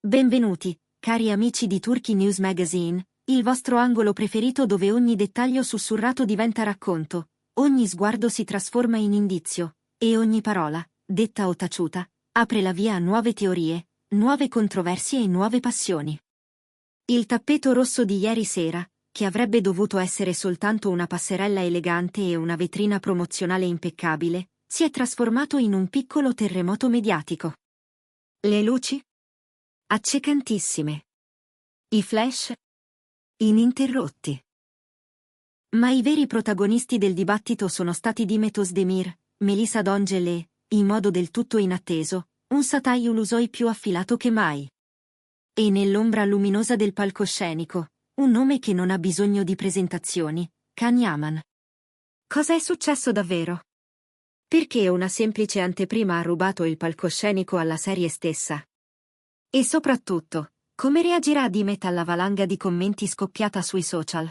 Benvenuti, cari amici di Turkey News Magazine, il vostro angolo preferito dove ogni dettaglio sussurrato diventa racconto, ogni sguardo si trasforma in indizio, e ogni parola, detta o taciuta, apre la via a nuove teorie, nuove controversie e nuove passioni. Il tappeto rosso di ieri sera, che avrebbe dovuto essere soltanto una passerella elegante e una vetrina promozionale impeccabile, si è trasformato in un piccolo terremoto mediatico. Le luci? Accecantissime. I flash? Ininterrotti. Ma i veri protagonisti del dibattito sono stati Demet Özdemir, Melisa Dongel e, in modo del tutto inatteso, un Satay Ulusoy più affilato che mai. E nell'ombra luminosa del palcoscenico, un nome che non ha bisogno di presentazioni, Can Yaman. Cosa è successo davvero? Perché una semplice anteprima ha rubato il palcoscenico alla serie stessa? E soprattutto, come reagirà Demet alla valanga di commenti scoppiata sui social?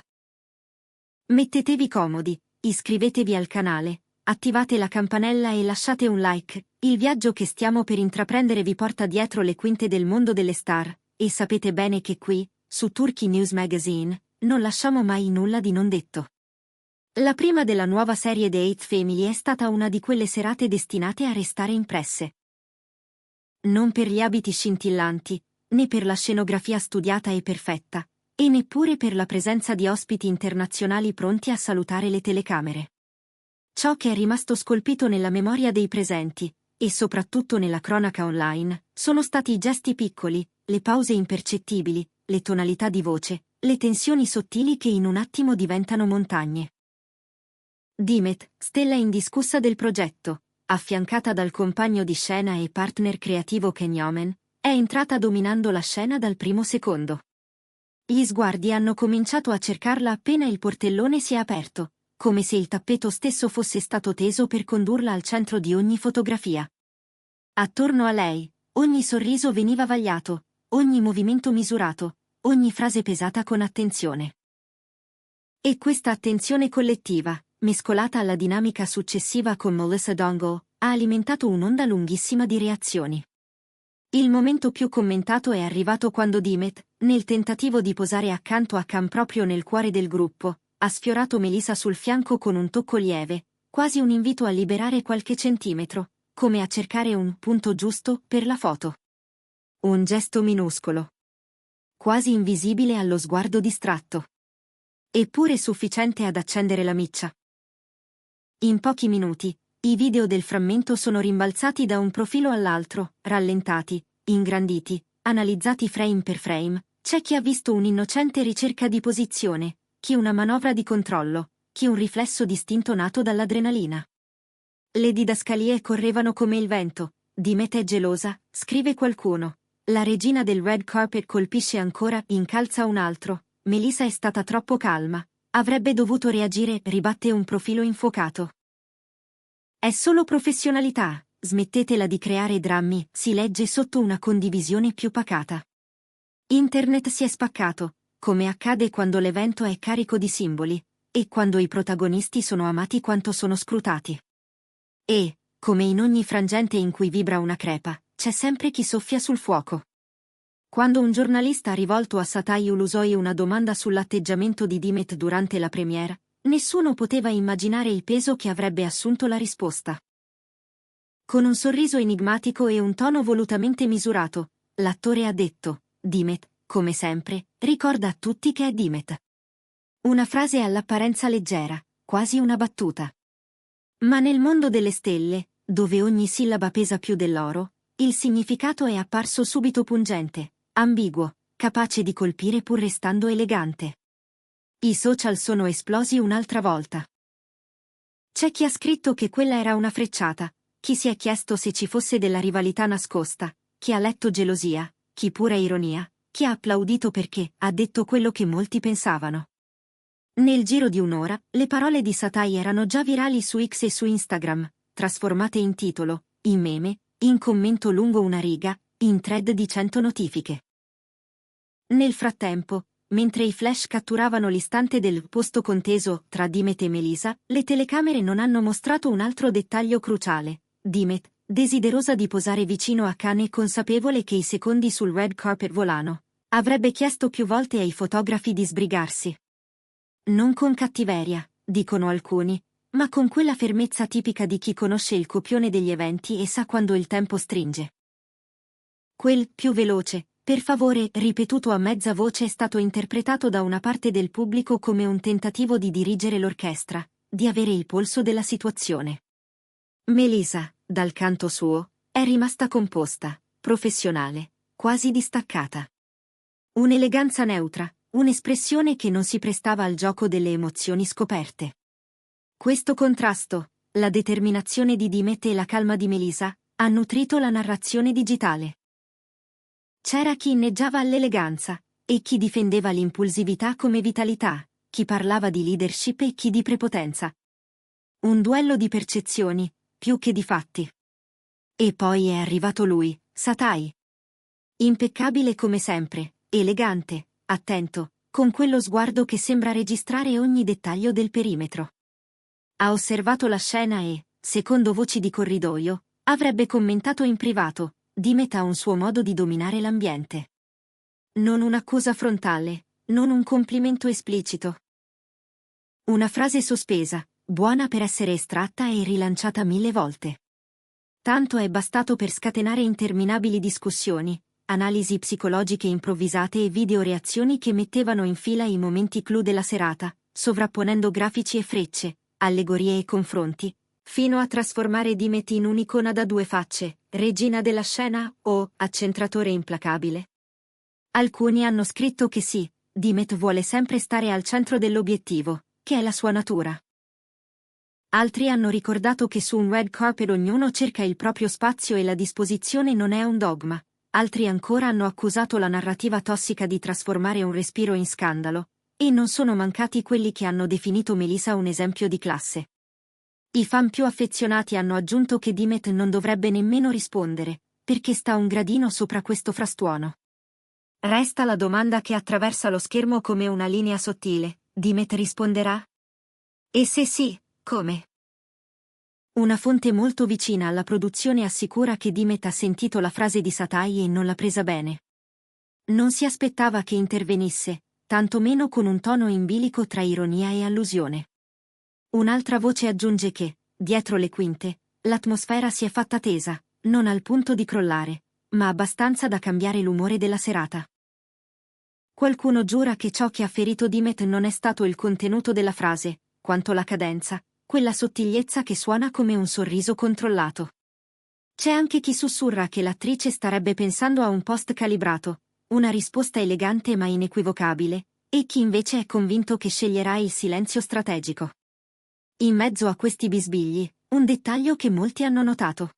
Mettetevi comodi, iscrivetevi al canale, attivate la campanella e lasciate un like, il viaggio che stiamo per intraprendere vi porta dietro le quinte del mondo delle star, e sapete bene che qui, su Turkey News Magazine, non lasciamo mai nulla di non detto. La prima della nuova serie The Eighth Family è stata una di quelle serate destinate a restare impresse. Non per gli abiti scintillanti, né per la scenografia studiata e perfetta, e neppure per la presenza di ospiti internazionali pronti a salutare le telecamere. Ciò che è rimasto scolpito nella memoria dei presenti, e soprattutto nella cronaca online, sono stati i gesti piccoli, le pause impercettibili, le tonalità di voce, le tensioni sottili che in un attimo diventano montagne. Demet, stella indiscussa del progetto, affiancata dal compagno di scena e partner creativo Can Yaman, è entrata dominando la scena dal primo secondo. Gli sguardi hanno cominciato a cercarla appena il portellone si è aperto, come se il tappeto stesso fosse stato teso per condurla al centro di ogni fotografia. Attorno a lei, ogni sorriso veniva vagliato, ogni movimento misurato, ogni frase pesata con attenzione. E questa attenzione collettiva, mescolata alla dinamica successiva con Melissa Dongel, ha alimentato un'onda lunghissima di reazioni. Il momento più commentato è arrivato quando Demet, nel tentativo di posare accanto a Can proprio nel cuore del gruppo, ha sfiorato Melissa sul fianco con un tocco lieve, quasi un invito a liberare qualche centimetro, come a cercare un punto giusto per la foto. Un gesto minuscolo, quasi invisibile allo sguardo distratto. Eppure sufficiente ad accendere la miccia. In pochi minuti, i video del frammento sono rimbalzati da un profilo all'altro, rallentati, ingranditi, analizzati frame per frame, c'è chi ha visto un'innocente ricerca di posizione, chi una manovra di controllo, chi un riflesso distinto nato dall'adrenalina. Le didascalie correvano come il vento, Demet è gelosa, scrive qualcuno. La regina del red carpet colpisce ancora, incalza un altro, Melissa è stata troppo calma, avrebbe dovuto reagire, ribatte un profilo infuocato. È solo professionalità, smettetela di creare drammi, si legge sotto una condivisione più pacata. Internet si è spaccato, come accade quando l'evento è carico di simboli, e quando i protagonisti sono amati quanto sono scrutati. E, come in ogni frangente in cui vibra una crepa, c'è sempre chi soffia sul fuoco. Quando un giornalista ha rivolto a Satay Ulusoy una domanda sull'atteggiamento di Demet durante la premiere, nessuno poteva immaginare il peso che avrebbe assunto la risposta. Con un sorriso enigmatico e un tono volutamente misurato, l'attore ha detto: Demet, come sempre, ricorda a tutti che è Demet. Una frase all'apparenza leggera, quasi una battuta. Ma nel mondo delle stelle, dove ogni sillaba pesa più dell'oro, il significato è apparso subito pungente, ambiguo, capace di colpire pur restando elegante. I social sono esplosi un'altra volta. C'è chi ha scritto che quella era una frecciata, chi si è chiesto se ci fosse della rivalità nascosta, chi ha letto gelosia, chi pura ironia, chi ha applaudito perché ha detto quello che molti pensavano. Nel giro di un'ora, le parole di Satay erano già virali su X e su Instagram, trasformate in titolo, in meme, in commento lungo una riga, in thread di 100 notifiche. Nel frattempo, mentre i flash catturavano l'istante del posto conteso tra Demet e Melissa, le telecamere non hanno mostrato un altro dettaglio cruciale. Demet, desiderosa di posare vicino a Khan e consapevole che i secondi sul red carpet volano, avrebbe chiesto più volte ai fotografi di sbrigarsi. Non con cattiveria, dicono alcuni, ma con quella fermezza tipica di chi conosce il copione degli eventi e sa quando il tempo stringe. Quel più veloce, per favore, ripetuto a mezza voce è stato interpretato da una parte del pubblico come un tentativo di dirigere l'orchestra, di avere il polso della situazione. Melissa, dal canto suo, è rimasta composta, professionale, quasi distaccata. Un'eleganza neutra, un'espressione che non si prestava al gioco delle emozioni scoperte. Questo contrasto, la determinazione di Dimet e la calma di Melissa, ha nutrito la narrazione digitale. C'era chi inneggiava all'eleganza, e chi difendeva l'impulsività come vitalità, chi parlava di leadership e chi di prepotenza. Un duello di percezioni, più che di fatti. E poi è arrivato lui, Satai. Impeccabile come sempre, elegante, attento, con quello sguardo che sembra registrare ogni dettaglio del perimetro. Ha osservato la scena e, secondo voci di corridoio, avrebbe commentato in privato: Dimet ha un suo modo di dominare l'ambiente. Non un'accusa frontale, non un complimento esplicito. Una frase sospesa, buona per essere estratta e rilanciata 1000 volte. Tanto è bastato per scatenare interminabili discussioni, analisi psicologiche improvvisate e videoreazioni che mettevano in fila i momenti clou della serata, sovrapponendo grafici e frecce, allegorie e confronti, fino a trasformare Dimet in un'icona da due facce, regina della scena o accentratore implacabile. Alcuni hanno scritto che sì, Dimet vuole sempre stare al centro dell'obiettivo, che è la sua natura. Altri hanno ricordato che su un red carpet ognuno cerca il proprio spazio e la disposizione non è un dogma. Altri ancora hanno accusato la narrativa tossica di trasformare un respiro in scandalo, e non sono mancati quelli che hanno definito Melissa un esempio di classe. I fan più affezionati hanno aggiunto che Dimet non dovrebbe nemmeno rispondere, perché sta un gradino sopra questo frastuono. Resta la domanda che attraversa lo schermo come una linea sottile: Dimet risponderà? E se sì, come? Una fonte molto vicina alla produzione assicura che Dimet ha sentito la frase di Satai e non l'ha presa bene. Non si aspettava che intervenisse, tantomeno con un tono in bilico tra ironia e allusione. Un'altra voce aggiunge che, dietro le quinte, l'atmosfera si è fatta tesa, non al punto di crollare, ma abbastanza da cambiare l'umore della serata. Qualcuno giura che ciò che ha ferito Dimet non è stato il contenuto della frase, quanto la cadenza, quella sottigliezza che suona come un sorriso controllato. C'è anche chi sussurra che l'attrice starebbe pensando a un post calibrato, una risposta elegante ma inequivocabile, e chi invece è convinto che sceglierà il silenzio strategico. In mezzo a questi bisbigli, un dettaglio che molti hanno notato.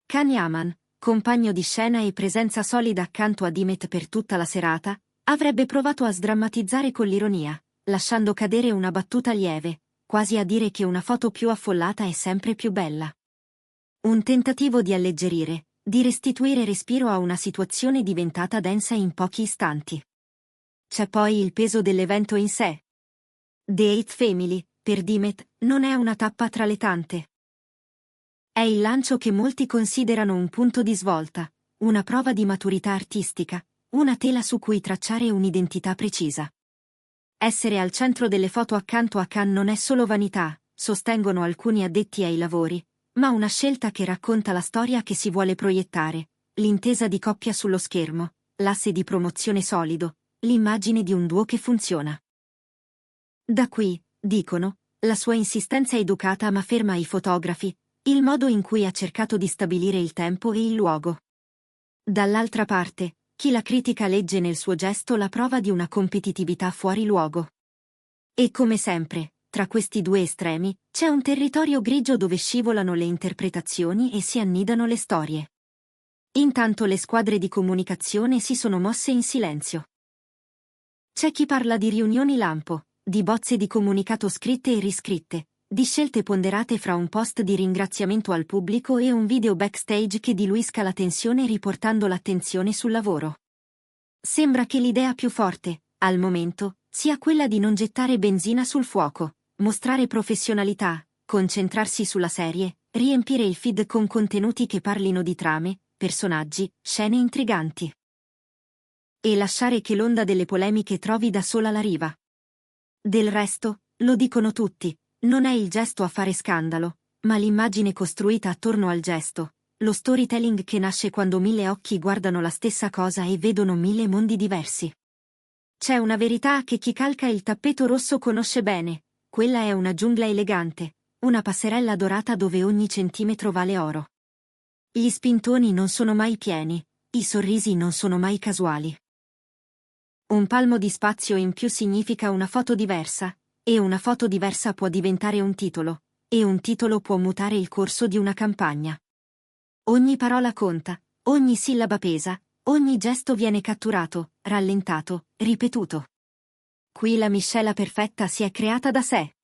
Khan Yaman, compagno di scena e presenza solida accanto a Dimet per tutta la serata, avrebbe provato a sdrammatizzare con l'ironia, lasciando cadere una battuta lieve, quasi a dire che una foto più affollata è sempre più bella. Un tentativo di alleggerire, di restituire respiro a una situazione diventata densa in pochi istanti. C'è poi il peso dell'evento in sé. The Eighth Family, per Dimet, non è una tappa tra le tante. È il lancio che molti considerano un punto di svolta, una prova di maturità artistica, una tela su cui tracciare un'identità precisa. Essere al centro delle foto accanto a Khan non è solo vanità, sostengono alcuni addetti ai lavori, ma una scelta che racconta la storia che si vuole proiettare, l'intesa di coppia sullo schermo, l'asse di promozione solido, l'immagine di un duo che funziona. Da qui, dicono, la sua insistenza educata ma ferma ai fotografi, il modo in cui ha cercato di stabilire il tempo e il luogo. Dall'altra parte, chi la critica legge nel suo gesto la prova di una competitività fuori luogo. E come sempre, tra questi due estremi, c'è un territorio grigio dove scivolano le interpretazioni e si annidano le storie. Intanto le squadre di comunicazione si sono mosse in silenzio. C'è chi parla di riunioni lampo, di bozze di comunicato scritte e riscritte, di scelte ponderate fra un post di ringraziamento al pubblico e un video backstage che diluisca la tensione riportando l'attenzione sul lavoro. Sembra che l'idea più forte, al momento, sia quella di non gettare benzina sul fuoco, mostrare professionalità, concentrarsi sulla serie, riempire il feed con contenuti che parlino di trame, personaggi, scene intriganti. E lasciare che l'onda delle polemiche trovi da sola la riva. Del resto, lo dicono tutti, non è il gesto a fare scandalo, ma l'immagine costruita attorno al gesto, lo storytelling che nasce quando 1000 occhi guardano la stessa cosa e vedono 1000 mondi diversi. C'è una verità che chi calca il tappeto rosso conosce bene, quella è una giungla elegante, una passerella dorata dove ogni centimetro vale oro. Gli spintoni non sono mai pieni, i sorrisi non sono mai casuali. Un palmo di spazio in più significa una foto diversa, e una foto diversa può diventare un titolo, e un titolo può mutare il corso di una campagna. Ogni parola conta, ogni sillaba pesa, ogni gesto viene catturato, rallentato, ripetuto. Qui la miscela perfetta si è creata da sé.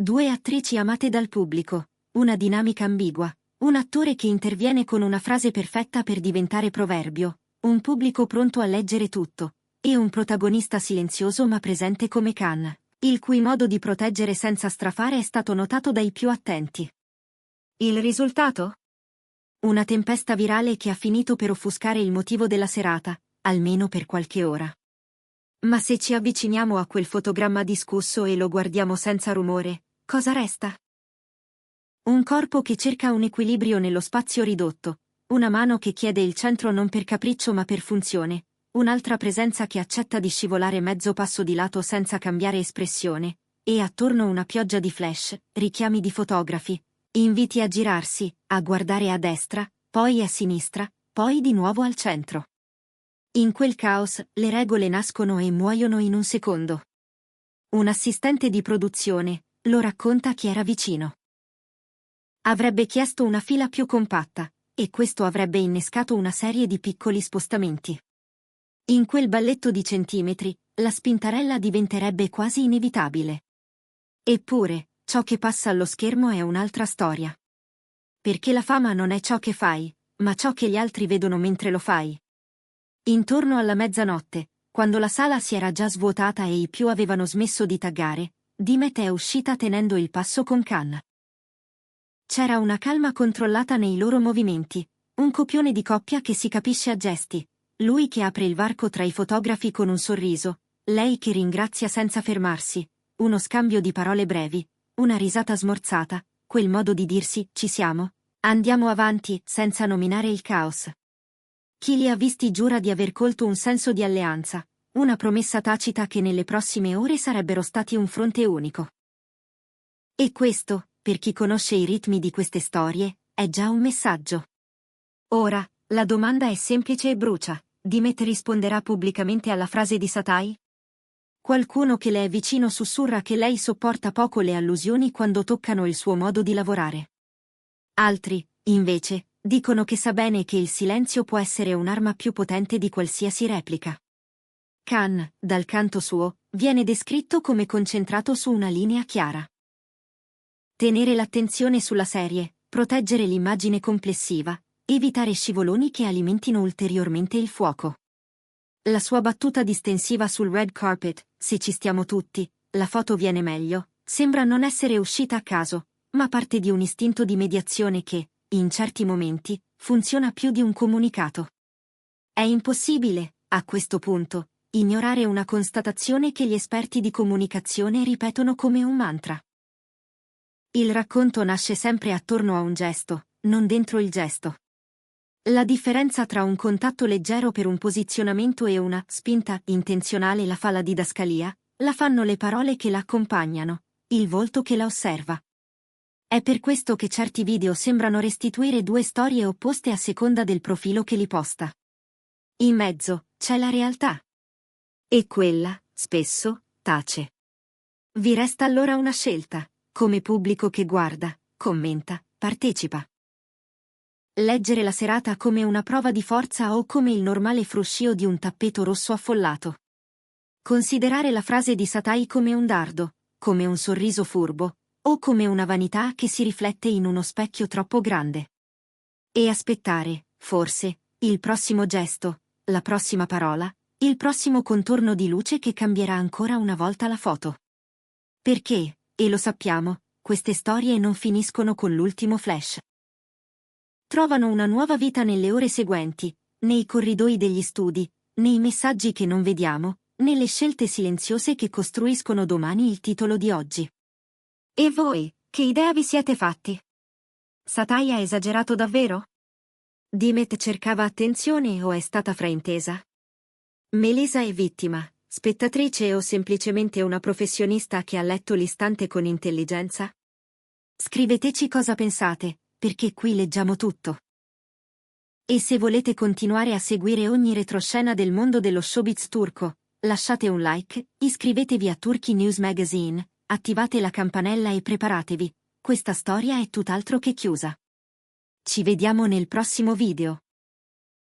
Due attrici amate dal pubblico, una dinamica ambigua, un attore che interviene con una frase perfetta per diventare proverbio, un pubblico pronto a leggere tutto, e un protagonista silenzioso ma presente come Khan, il cui modo di proteggere senza strafare è stato notato dai più attenti. Il risultato? Una tempesta virale che ha finito per offuscare il motivo della serata, almeno per qualche ora. Ma se ci avviciniamo a quel fotogramma discusso e lo guardiamo senza rumore, cosa resta? Un corpo che cerca un equilibrio nello spazio ridotto, una mano che chiede il centro non per capriccio ma per funzione, un'altra presenza che accetta di scivolare mezzo passo di lato senza cambiare espressione, e attorno una pioggia di flash, richiami di fotografi, inviti a girarsi, a guardare a destra, poi a sinistra, poi di nuovo al centro. In quel caos, le regole nascono e muoiono in un secondo. Un assistente di produzione lo racconta chi era vicino. Avrebbe chiesto una fila più compatta, e questo avrebbe innescato una serie di piccoli spostamenti. In quel balletto di centimetri, la spintarella diventerebbe quasi inevitabile. Eppure, ciò che passa allo schermo è un'altra storia. Perché la fama non è ciò che fai, ma ciò che gli altri vedono mentre lo fai. Intorno alla mezzanotte, quando la sala si era già svuotata e i più avevano smesso di taggare, Dimet è uscita tenendo il passo con Khan. C'era una calma controllata nei loro movimenti, un copione di coppia che si capisce a gesti, lui che apre il varco tra i fotografi con un sorriso, lei che ringrazia senza fermarsi, uno scambio di parole brevi, una risata smorzata, quel modo di dirsi «ci siamo, andiamo avanti» senza nominare il caos. Chi li ha visti giura di aver colto un senso di alleanza, una promessa tacita che nelle prossime ore sarebbero stati un fronte unico. E questo, per chi conosce i ritmi di queste storie, è già un messaggio. Ora, la domanda è semplice e brucia. Dimet risponderà pubblicamente alla frase di Satai? Qualcuno che le è vicino sussurra che lei sopporta poco le allusioni quando toccano il suo modo di lavorare. Altri, invece, dicono che sa bene che il silenzio può essere un'arma più potente di qualsiasi replica. Khan, dal canto suo, viene descritto come concentrato su una linea chiara. Tenere l'attenzione sulla serie, proteggere l'immagine complessiva, evitare scivoloni che alimentino ulteriormente il fuoco. La sua battuta distensiva sul red carpet, se ci stiamo tutti, la foto viene meglio, sembra non essere uscita a caso, ma parte di un istinto di mediazione che, in certi momenti, funziona più di un comunicato. È impossibile, a questo punto, ignorare una constatazione che gli esperti di comunicazione ripetono come un mantra. Il racconto nasce sempre attorno a un gesto, non dentro il gesto. La differenza tra un contatto leggero per un posizionamento e una spinta intenzionale la fa la didascalia, la fanno le parole che la accompagnano, il volto che la osserva. È per questo che certi video sembrano restituire due storie opposte a seconda del profilo che li posta. In mezzo, c'è la realtà. E quella, spesso, tace. Vi resta allora una scelta, come pubblico che guarda, commenta, partecipa. Leggere la serata come una prova di forza o come il normale fruscio di un tappeto rosso affollato. Considerare la frase di Satai come un dardo, come un sorriso furbo, o come una vanità che si riflette in uno specchio troppo grande. E aspettare, forse, il prossimo gesto, la prossima parola, il prossimo contorno di luce che cambierà ancora una volta la foto. Perché, e lo sappiamo, queste storie non finiscono con l'ultimo flash. Trovano una nuova vita nelle ore seguenti, nei corridoi degli studi, nei messaggi che non vediamo, nelle scelte silenziose che costruiscono domani il titolo di oggi. E voi, che idea vi siete fatti? Satai ha esagerato davvero? Dimet cercava attenzione o è stata fraintesa? Melissa è vittima, spettatrice o semplicemente una professionista che ha letto l'istante con intelligenza? Scriveteci cosa pensate, perché qui leggiamo tutto. E se volete continuare a seguire ogni retroscena del mondo dello showbiz turco, lasciate un like, iscrivetevi a Turkey News Magazine, attivate la campanella e preparatevi, questa storia è tutt'altro che chiusa. Ci vediamo nel prossimo video.